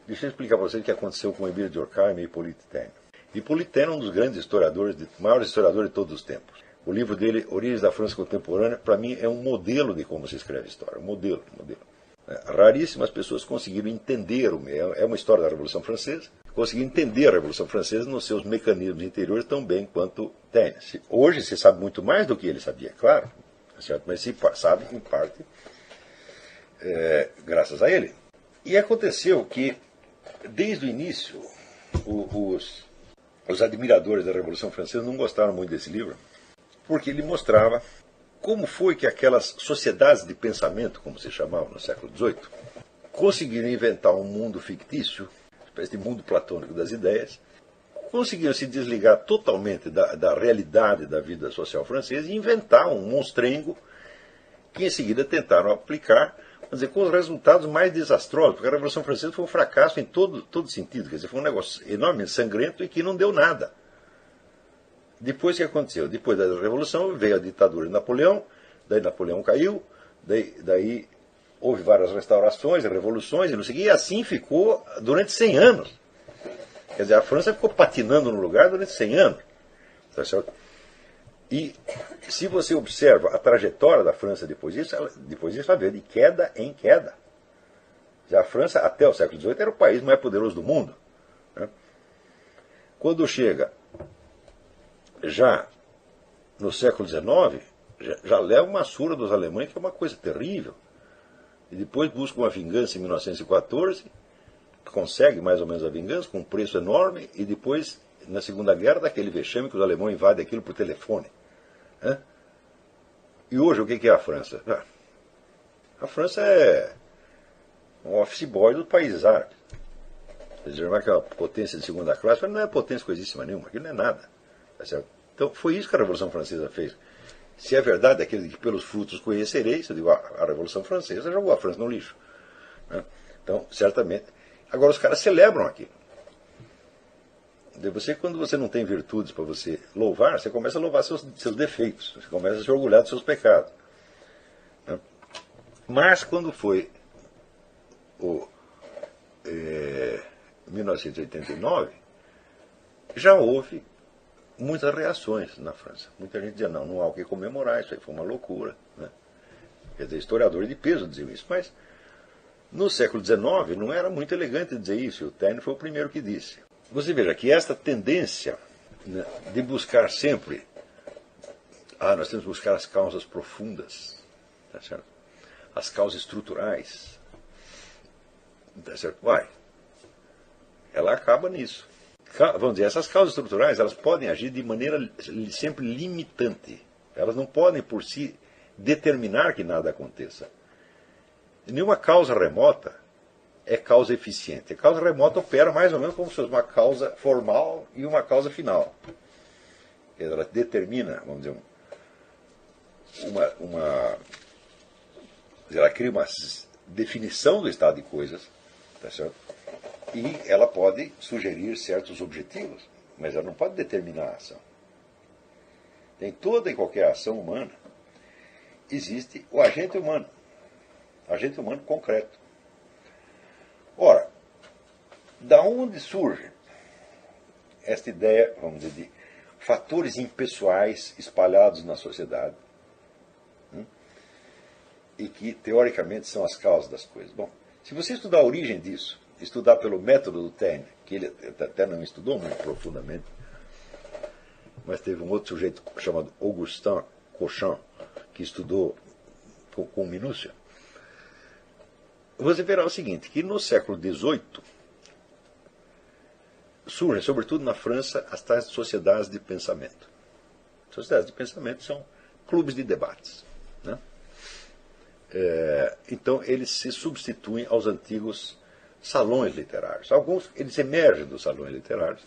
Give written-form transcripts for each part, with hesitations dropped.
Deixa eu explicar para vocês o que aconteceu com Emile Durkheim e Hippolyte Taine. Hippolyte Taine é um dos grandes historiadores, maiores historiadores de todos os tempos. O livro dele, Origens da França Contemporânea, para mim é um modelo de como se escreve história. Um modelo. Raríssimas pessoas conseguiram entender, é uma história da Revolução Francesa, conseguiram entender a Revolução Francesa nos seus mecanismos interiores tão bem quanto Taine. Hoje se sabe muito mais do que ele sabia, claro, certo? Mas se sabe, em parte, graças a ele. E aconteceu que, desde o início, os admiradores da Revolução Francesa não gostaram muito desse livro, porque ele mostrava como foi que aquelas sociedades de pensamento, como se chamavam no século XVIII, conseguiram inventar um mundo fictício, uma espécie de mundo platônico das ideias, conseguiram se desligar totalmente da realidade da vida social francesa e inventar um monstrengo que em seguida tentaram aplicar, quer dizer, com os resultados mais desastrosos, porque a Revolução Francesa foi um fracasso em todo sentido, quer dizer, foi um negócio enormemente sangrento e que não deu nada. Depois o que aconteceu? Depois da Revolução veio a ditadura de Napoleão, daí Napoleão caiu, daí houve várias restaurações, revoluções, e não sei o que, e assim ficou durante 100 anos. Quer dizer, a França ficou patinando no lugar durante 100 anos. Tá certo? E se você observa a trajetória da França depois disso, ela veio de queda em queda. Já a França, até o século XVIII, era o país mais poderoso do mundo. Né? Quando chega já no século XIX, já leva uma surra dos alemães, que é uma coisa terrível. E depois busca uma vingança em 1914, consegue mais ou menos a vingança, com um preço enorme, e depois, na Segunda Guerra, daquele vexame que os alemães invadem aquilo por telefone. E hoje, o que é a França? A França é um office boy dos países árabes. Quer dizer, que é uma potência de segunda classe, mas não é potência coisíssima nenhuma, aquilo não é nada. Tá certo? Então, foi isso que a Revolução Francesa fez. Se é verdade aquilo de que pelos frutos conhecereis, eu digo, a Revolução Francesa jogou a França no lixo. Então, certamente. Agora, os caras celebram aquilo. Você, quando você não tem virtudes para você louvar, você começa a louvar seus defeitos, você começa a se orgulhar dos seus pecados. Mas, quando foi 1989, já houve muitas reações na França. Muita gente dizia, não há o que comemorar, isso aí foi uma loucura. Né? Quer dizer, historiadores de peso diziam isso. Mas, no século XIX, não era muito elegante dizer isso, e o Taine foi o primeiro que disse. Você veja que esta tendência, né, de buscar sempre, nós temos que buscar as causas profundas, tá certo? As causas estruturais, tá certo? Ela acaba nisso. Vamos dizer, essas causas estruturais, elas podem agir de maneira sempre limitante. Elas não podem, por si, determinar que nada aconteça. Nenhuma causa remota é causa eficiente. A causa remota opera mais ou menos como se fosse uma causa formal e uma causa final. Ela determina, vamos dizer, ela cria uma definição do estado de coisas, tá certo? E ela pode sugerir certos objetivos, mas ela não pode determinar a ação. Em toda e qualquer ação humana existe o agente humano concreto. Ora, da onde surge esta ideia, vamos dizer, de fatores impessoais espalhados na sociedade, e que, teoricamente, são as causas das coisas? Bom, se você estudar a origem disso, estudar pelo método do Taine, que ele até não estudou muito profundamente, mas teve um outro sujeito chamado Augustin Cauchin, que estudou com minúcia, você verá o seguinte, que no século XVIII surgem, sobretudo na França, as tais sociedades de pensamento. Sociedades de pensamento são clubes de debates. Né? Então, eles se substituem aos antigos salões literários. Alguns, eles emergem dos salões literários,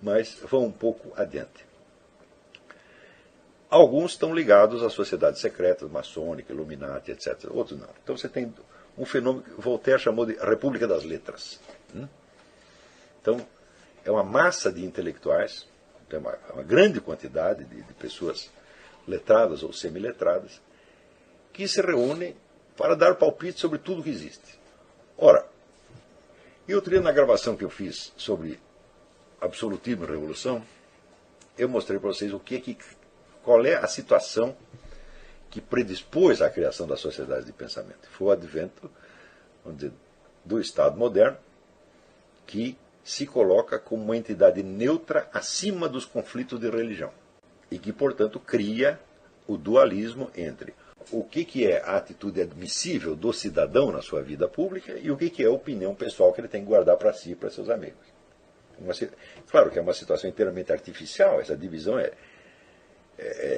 mas vão um pouco adiante. Alguns estão ligados às sociedades secretas, maçônica, Illuminati, etc. Outros não. Então você tem um fenômeno que Voltaire chamou de República das Letras. Então, é uma massa de intelectuais, uma grande quantidade de pessoas letradas ou semiletradas, que se reúnem para dar palpite sobre tudo que existe. Ora, E outro dia, na gravação que eu fiz sobre absolutismo e revolução, eu mostrei para vocês qual é a situação que predispôs à criação da sociedade de pensamento. Foi o advento, vamos dizer, do Estado moderno, que se coloca como uma entidade neutra acima dos conflitos de religião e que, portanto, cria o dualismo entre o que é a atitude admissível do cidadão na sua vida pública e o que é a opinião pessoal que ele tem que guardar para si e para seus amigos. Claro que é uma situação inteiramente artificial, essa divisão é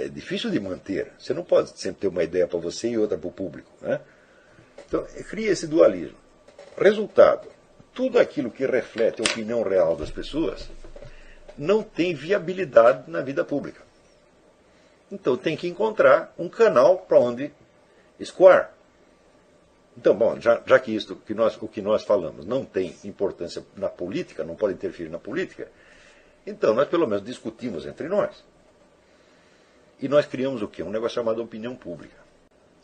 difícil de manter. Você não pode sempre ter uma ideia para você e outra para o público, né? Então, cria esse dualismo. Resultado, tudo aquilo que reflete a opinião real das pessoas não tem viabilidade na vida pública. Então tem que encontrar um canal para onde escoar. Então, bom, já que o que nós falamos não tem importância na política, não pode interferir na política, então nós pelo menos discutimos entre nós. E nós criamos o quê? Um negócio chamado opinião pública.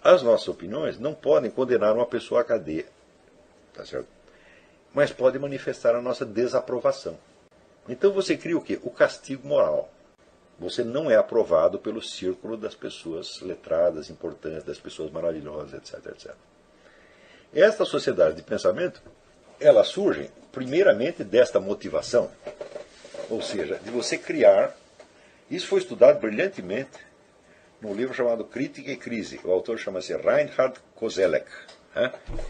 As nossas opiniões não podem condenar uma pessoa à cadeia, tá certo? Mas pode manifestar a nossa desaprovação. Então você cria o quê? O castigo moral. Você não é aprovado pelo círculo das pessoas letradas, importantes, das pessoas maravilhosas, etc, etc. Esta sociedade de pensamento, ela surge primeiramente desta motivação, ou seja, de você criar. Isso foi estudado brilhantemente num livro chamado Crítica e Crise. O autor chama-se Reinhard Koselleck.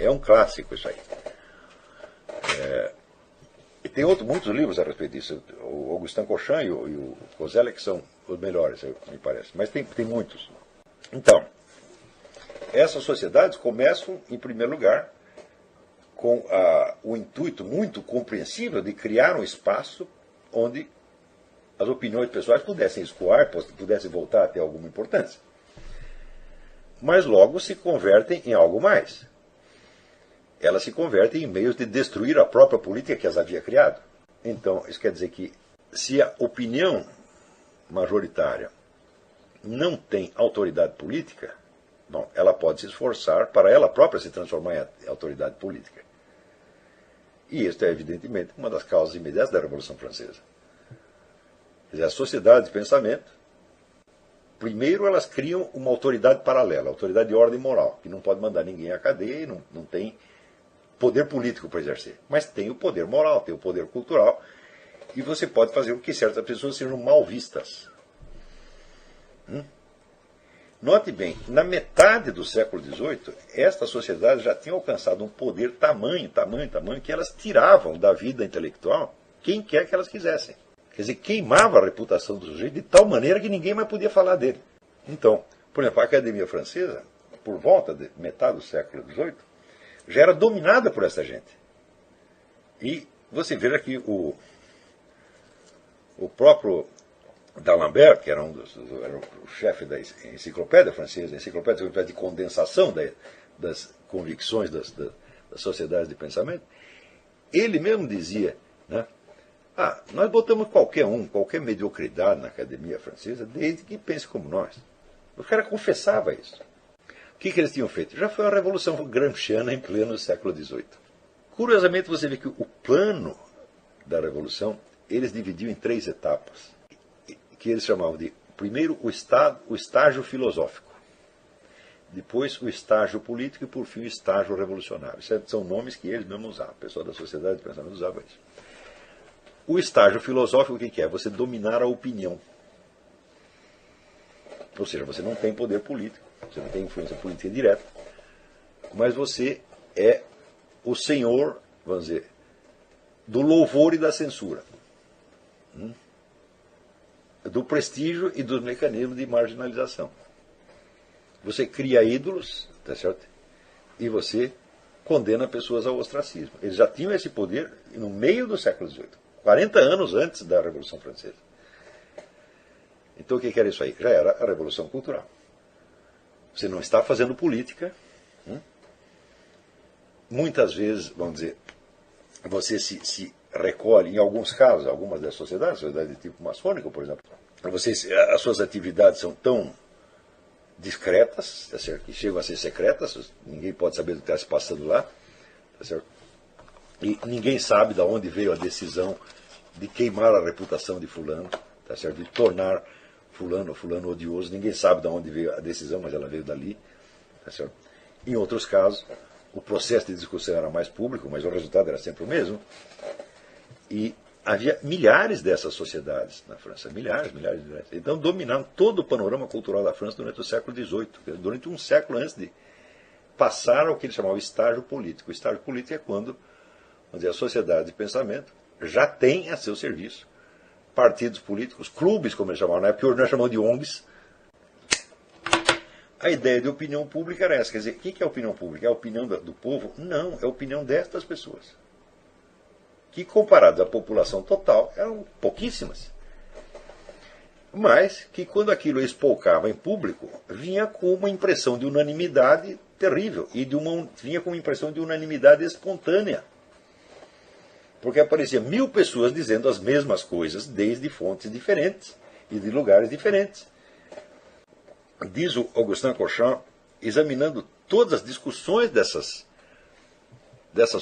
É um clássico isso aí. E tem muitos livros a respeito disso. O Augustin Cochin e o Koselleck são os melhores, me parece. Mas tem muitos. Então, essas sociedades começam, em primeiro lugar, com o intuito muito compreensível de criar um espaço onde as opiniões pessoais pudessem escoar, pudessem voltar a ter alguma importância. Mas logo se convertem em algo mais. Elas se convertem em meios de destruir a própria política que as havia criado. Então, isso quer dizer que se a opinião majoritária não tem autoridade política, bom, ela pode se esforçar para ela própria se transformar em autoridade política. E isso é, evidentemente, uma das causas imediatas da Revolução Francesa. Quer dizer, a sociedade de pensamento, primeiro elas criam uma autoridade paralela, autoridade de ordem moral, que não pode mandar ninguém à cadeia e não tem poder político para exercer. Mas tem o poder moral, tem o poder cultural, e você pode fazer com que certas pessoas sejam mal vistas. Note bem, na metade do século XVIII, estas sociedades já tinham alcançado um poder tamanho, que elas tiravam da vida intelectual quem quer que elas quisessem. Quer dizer, queimava a reputação do sujeito de tal maneira que ninguém mais podia falar dele. Então, por exemplo, a Academia Francesa, por volta de metade do século XVIII, já era dominada por essa gente. E você veja que o próprio D'Alembert, que era era o chefe da enciclopédia francesa, a enciclopédia de condensação das convicções das sociedades de pensamento, ele mesmo dizia, né, nós botamos qualquer mediocridade na Academia Francesa, desde que pense como nós. O cara confessava isso. O que eles tinham feito? Já foi a Revolução Gramsciana em pleno século XVIII. Curiosamente, você vê que o plano da Revolução, eles dividiam em 3 etapas, que eles chamavam de, primeiro, o estágio filosófico, depois o estágio político e, por fim, o estágio revolucionário. Isso são nomes que eles mesmos usavam, o pessoal da sociedade de pensamento usava isso. O estágio filosófico, o que é? Você dominar a opinião. Ou seja, você não tem poder político, você não tem influência política direta, mas você é o senhor, vamos dizer, do louvor e da censura, do prestígio e dos mecanismos de marginalização. Você cria ídolos, tá certo? E você condena pessoas ao ostracismo. Eles já tinham esse poder no meio do século XVIII, 40 anos antes da Revolução Francesa. Então o que era isso aí? Já era a Revolução Cultural. Você não está fazendo política. Muitas vezes, vamos dizer, você se recolhe, em alguns casos, algumas das sociedades de tipo maçônico, por exemplo, as suas atividades são tão discretas, tá certo? Que chegam a ser secretas, ninguém pode saber do que está se passando lá, tá certo? E ninguém sabe de onde veio a decisão de queimar a reputação de fulano, tá certo? De tornar fulano odioso. Ninguém sabe de onde veio a decisão, mas ela veio dali. Tá certo? Em outros casos, o processo de discussão era mais público, mas o resultado era sempre o mesmo. E havia milhares dessas sociedades na França, milhares. Então dominaram todo o panorama cultural da França durante o século XVIII, durante um século antes de passar ao que ele chamava estágio político. O estágio político é quando, vamos dizer, a sociedade de pensamento já tem a seu serviço partidos políticos, clubes, como eles chamavam, na época, hoje nós chamamos de ONGs. A ideia de opinião pública era essa. Quer dizer, o que é a opinião pública? É a opinião do povo? Não, é a opinião destas pessoas. Que, comparadas à população total, eram pouquíssimas. Mas que, quando aquilo espolcava em público, vinha com uma impressão de unanimidade terrível. E vinha com uma impressão de unanimidade espontânea. Porque aparecia 1000 pessoas dizendo as mesmas coisas, desde fontes diferentes e de lugares diferentes. Diz o Augustin Cauchamp, examinando todas as discussões dessas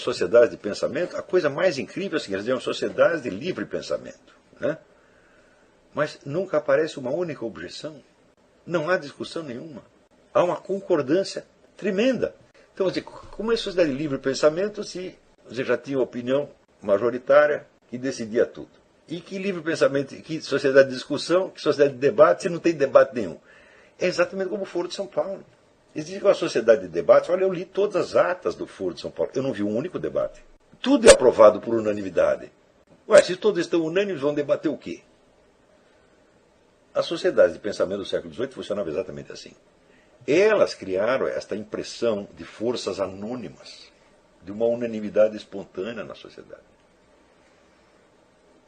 sociedades de pensamento, a coisa mais incrível é que eles eram sociedades de livre pensamento. Né? Mas nunca aparece uma única objeção. Não há discussão nenhuma. Há uma concordância tremenda. Então, como é sociedade de livre pensamento se você já tinha opinião majoritária que decidia tudo? E que livre pensamento, que sociedade de discussão, que sociedade de debate, se não tem debate nenhum? É exatamente como o Foro de São Paulo. Existe uma sociedade de debate. Olha, eu li todas as atas do Foro de São Paulo. Eu não vi um único debate. Tudo é aprovado por unanimidade. Ué, se todos estão unânimes, vão debater o quê? As sociedades de pensamento do século XVIII funcionavam exatamente assim. Elas criaram esta impressão de forças anônimas, de uma unanimidade espontânea na sociedade.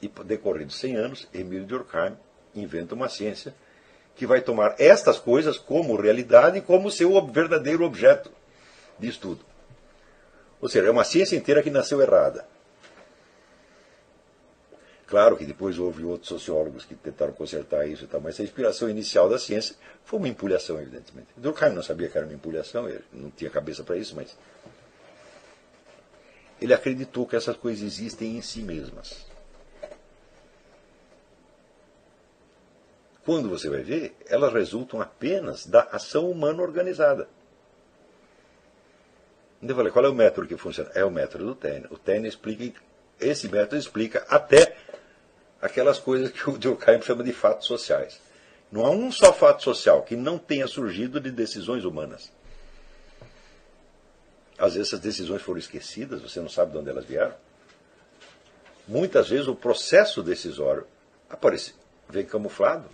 E, decorridos 100 anos, Émile Durkheim inventa uma ciência que vai tomar estas coisas como realidade e como seu verdadeiro objeto de estudo. Ou seja, é uma ciência inteira que nasceu errada. Claro que depois houve outros sociólogos que tentaram consertar isso e tal, mas a inspiração inicial da ciência foi uma empulhação, evidentemente. Durkheim não sabia que era uma empulhação, ele não tinha cabeça para isso, mas ele acreditou que essas coisas existem em si mesmas. Quando você vai ver, elas resultam apenas da ação humana organizada. Então eu falei, qual é o método que funciona? É o método do Taine. O Taine explica, esse método explica até aquelas coisas que o Durkheim chama de fatos sociais. Não há um só fato social que não tenha surgido de decisões humanas. Às vezes essas decisões foram esquecidas, você não sabe de onde elas vieram. Muitas vezes o processo decisório vem camuflado.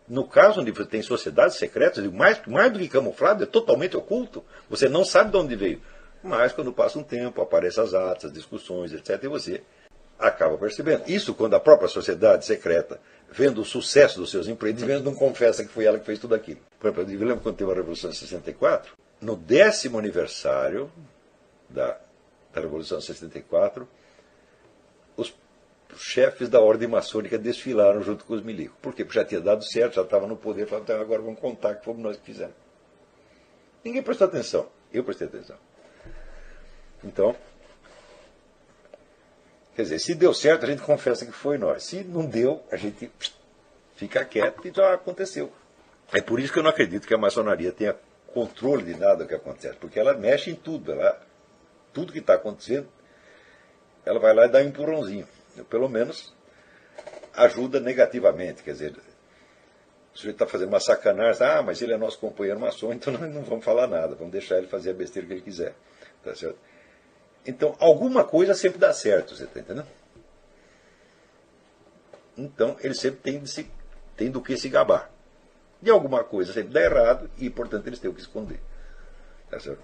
No caso onde você tem sociedades secretas, mais do que camuflado, é totalmente oculto. Você não sabe de onde veio. Mas quando passa um tempo, aparecem as atas, as discussões, etc., e você acaba percebendo. Isso quando a própria sociedade secreta, vendo o sucesso dos seus empreendimentos, não confessa que foi ela que fez tudo aquilo. Por exemplo, eu lembro quando teve a Revolução de 64, no 10º aniversário da Revolução de 64, os chefes da ordem maçônica desfilaram junto com os milicos. Por quê? Porque já tinha dado certo, já estava no poder, falaram, então agora vamos contar que fomos nós que fizemos. Ninguém prestou atenção. Eu prestei atenção. Então, quer dizer, se deu certo, a gente confessa que foi nós. Se não deu, a gente fica quieto e já aconteceu. É por isso que eu não acredito que a maçonaria tenha controle de nada do que acontece, porque ela mexe em tudo. Tudo que está acontecendo, ela vai lá e dá um empurrãozinho. Pelo menos ajuda negativamente. Quer dizer, o sujeito está fazendo uma sacanagem, mas ele é nosso companheiro maçom, então nós não vamos falar nada, vamos deixar ele fazer a besteira que ele quiser. Tá certo? Então, alguma coisa sempre dá certo, você está entendendo? Então, eles sempre têm do que se gabar. E alguma coisa sempre dá errado e, portanto, eles têm o que esconder. Tá certo?